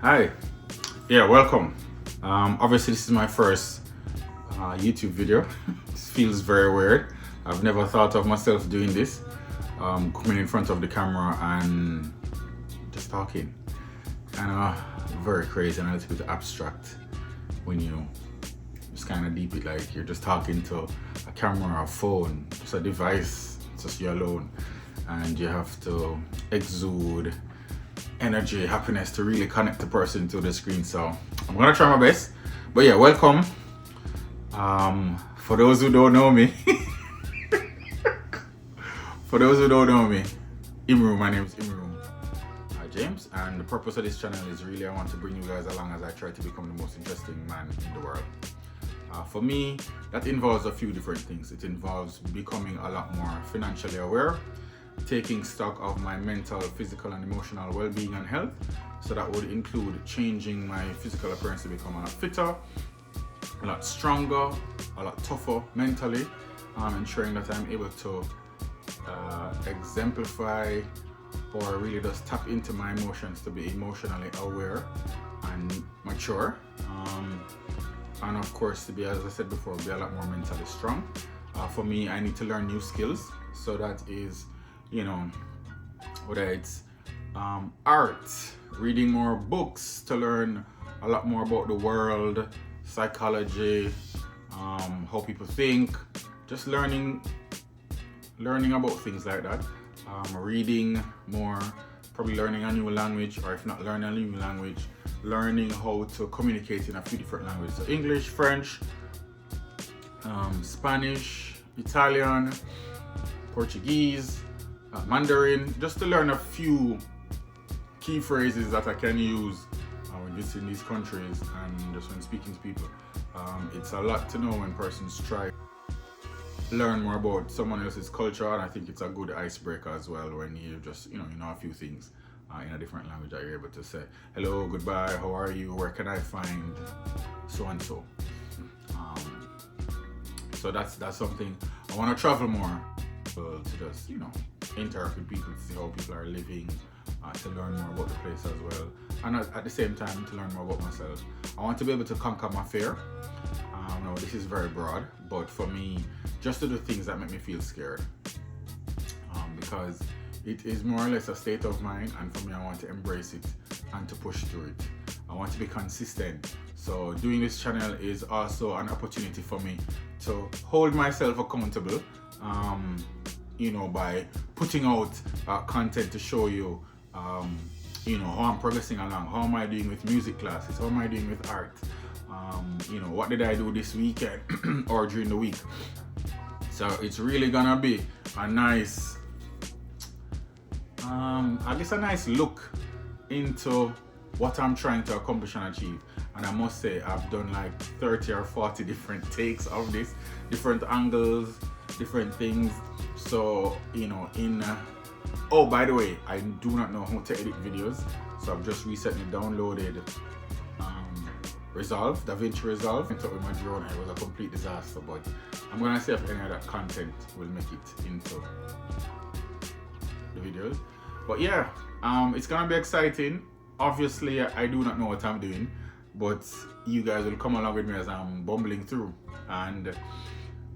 Hi, yeah, welcome. Obviously, this is my first YouTube video. This feels very weird. I've never thought of myself doing this, coming in front of the camera and just talking. Kind of very crazy and a little bit abstract when you just kind of deep it like you're just talking to a camera or a phone, just a device, it's just you alone, and you have to exude energy, happiness to really connect the person to the screen. So I'm gonna try my best. But yeah, welcome. For those who don't know me, for those who don't know me, Imru, my name is Imru James, and the purpose of this channel is really I want to bring you guys along as I try to become the most interesting man in the world. For me, that involves a few different things. It involves becoming a lot more financially aware, taking stock of my mental, physical, and emotional well-being and health. So that would include changing my physical appearance to become a lot fitter, a lot stronger, a lot tougher mentally, ensuring that I'm able to exemplify or really just tap into my emotions to be emotionally aware and mature. And of course, to be, as I said before, be a lot more mentally strong. For me, I need to learn new skills. So that is, whether it's art, reading more books to learn a lot more about the world, psychology, how people think, just learning about things like that. Reading more, probably learning a new language, or if not learning a new language, learning how to communicate in a few different languages. So English, French, Spanish, Italian, Portuguese, Mandarin, just to learn a few key phrases that I can use when visiting these countries and just when speaking to people. It's a lot to know when persons try learn more about someone else's culture, and I think it's a good icebreaker as well when you just you know a few things in a different language that you're able to say hello, goodbye, how are you, where can I find so and so. So that's something I want to travel more to just interact with people, to see how people are living, to learn more about the place as well, and at the same time to learn more about myself. I want to be able to conquer my fear. No, this is very broad, but for me, just to do things that make me feel scared, because it is more or less a state of mind, and for me, I want to embrace it and to push through it. I want to be consistent. So doing this channel is also an opportunity for me to hold myself accountable, by putting out content to show you, how I'm progressing along. How am I doing with music classes? How am I doing with art? What did I do this weekend or during the week? So it's really gonna be a nice, a nice look into what I'm trying to accomplish and achieve. And I must say, I've done like 30 or 40 different takes of this, different angles, different things. So, oh, by the way, I do not know how to edit videos. So I've just recently downloaded Resolve, DaVinci Resolve. I took with my drone and it was a complete disaster, but I'm gonna see if any of that content will make it into the videos. But yeah, it's gonna be exciting. Obviously, I do not know what I'm doing, but you guys will come along with me as I'm bumbling through, and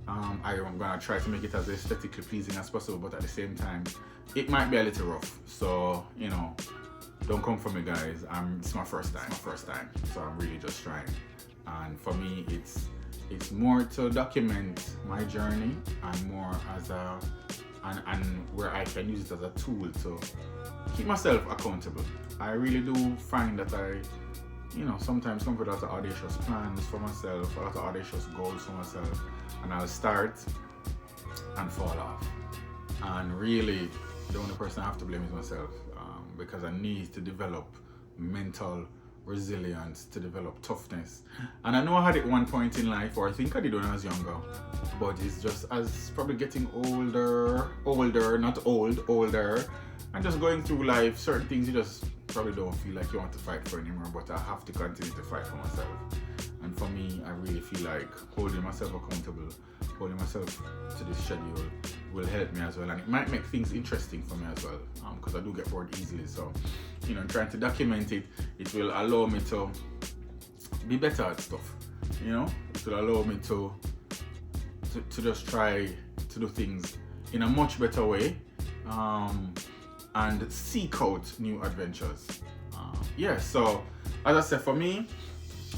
I'm gonna try to make it as aesthetically pleasing as possible, but at the same time, it might be a little rough. So, don't come for me, guys. It's my first time, so I'm really just trying. And for me, it's more to document my journey and more as and where I can use it as a tool to keep myself accountable. I really do find that I, sometimes come with a lot of audacious plans for myself, a lot of audacious goals for myself, and I'll start and fall off. And really, the only person I have to blame is myself, because I need to develop mental resilience, to develop toughness. And I know I had it one point in life, or I think I did when I was younger, but it's just as probably getting older, not old, older, and just going through life, certain things you just probably don't feel like you want to fight for anymore, but I have to continue to fight for myself. And for me, I really feel like holding myself accountable, holding myself to this schedule, will help me as well, and it might make things interesting for me as well, because I do get bored easily. So, you know, trying to document it, it will allow me to be better at stuff. You know, it will allow me to just try to do things in a much better way, and seek out new adventures. Yeah, so as I said, for me,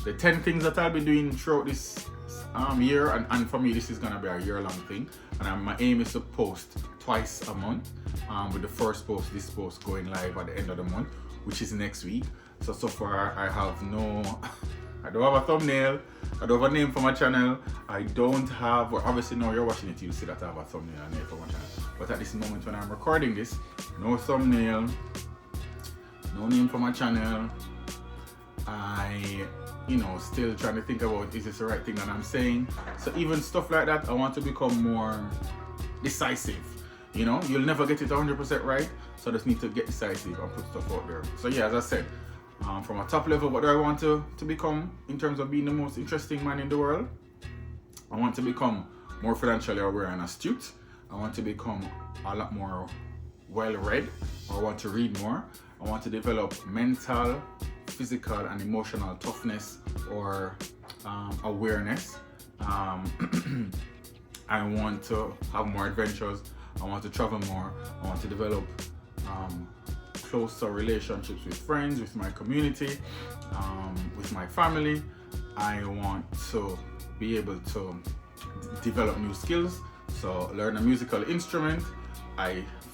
the 10 things that I'll be doing throughout this year, and for me this is gonna be a year-long thing, and my aim is to post twice a month, with the first post, this post, going live at the end of the month, which is next week. So far I have I don't have a thumbnail, I don't have a name for my channel, I don't have, well, obviously now you're watching it, you'll see that I have a thumbnail and name for my channel, but at this moment when I'm recording this, no thumbnail, no name for my channel. I, you know, still trying to think about, is this the right thing that I'm saying? So even stuff like that, I want to become more decisive. You know, you'll never get it 100% right, so I just need to get decisive and put stuff out there. So yeah, as I said, from a top level, what do I want to become in terms of being the most interesting man in the world? I want to become more financially aware and astute. I want to become a lot more well-read, or I want to read more. I want to develop mental, physical and emotional toughness, or awareness. I want to have more adventures. I want to travel more. I want to develop closer relationships with friends, with my community, with my family. I want to be able to develop new skills, so learn a musical instrument.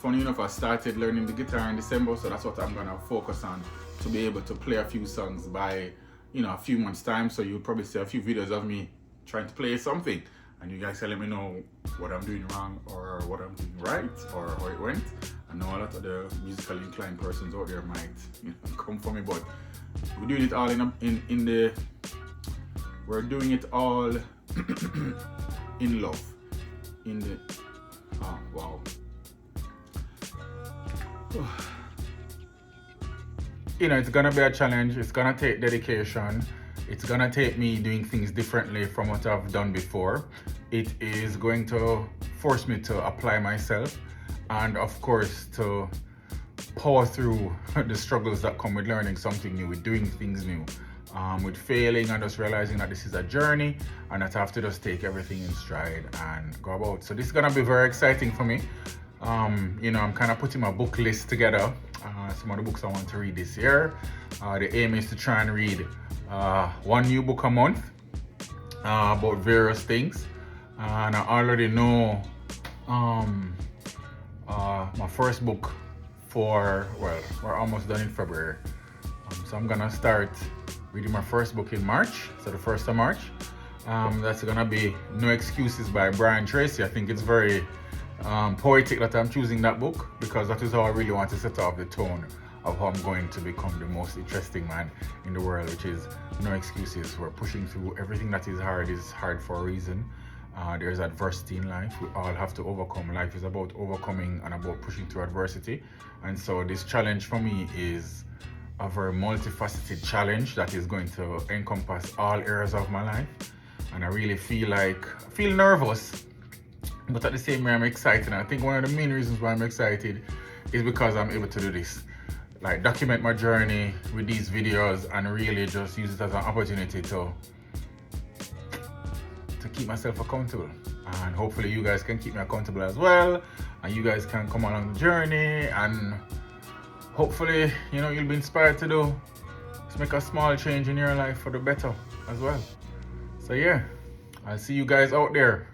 Funny enough, I started learning the guitar in December, so that's what I'm gonna focus on, to be able to play a few songs by, you know, a few months time. So you'll probably see a few videos of me trying to play something, and you guys can let me know what I'm doing wrong or what I'm doing right, or how it went. I know a lot of the musically inclined persons out there might, you know, come for me, but we're doing it all we're doing it all in love. Wow. You know, it's gonna be a challenge. It's gonna take dedication. It's gonna take me doing things differently from what I've done before. It is going to force me to apply myself, and of course to power through the struggles that come with learning something new, with doing things new, with failing, and just realizing that this is a journey and that I have to just take everything in stride and go about. So this is gonna be very exciting for me. You know, I'm kind of putting my book list together, some of the books I want to read this year. The aim is to try and read one new book a month about various things, and I already know my first book we're almost done in February, so I'm gonna start reading my first book in March, so the 1st of March. That's gonna be No Excuses by Brian Tracy. I think it's very poetic that I'm choosing that book, because that is how I really want to set off the tone of how I'm going to become the most interesting man in the world, which is no excuses. We're pushing through. Everything that is hard for a reason. There's adversity in life. We all have to overcome. Life is about overcoming and about pushing through adversity. And so this challenge for me is a very multifaceted challenge that is going to encompass all areas of my life. And I really feel nervous, but at the same time I'm excited. And I think one of the main reasons why I'm excited is because I'm able to do this, like document my journey with these videos, and really just use it as an opportunity to keep myself accountable. And hopefully you guys can keep me accountable as well, and you guys can come along the journey, and hopefully, you know, you'll be inspired to make a small change in your life for the better as well. So yeah, I'll see you guys out there.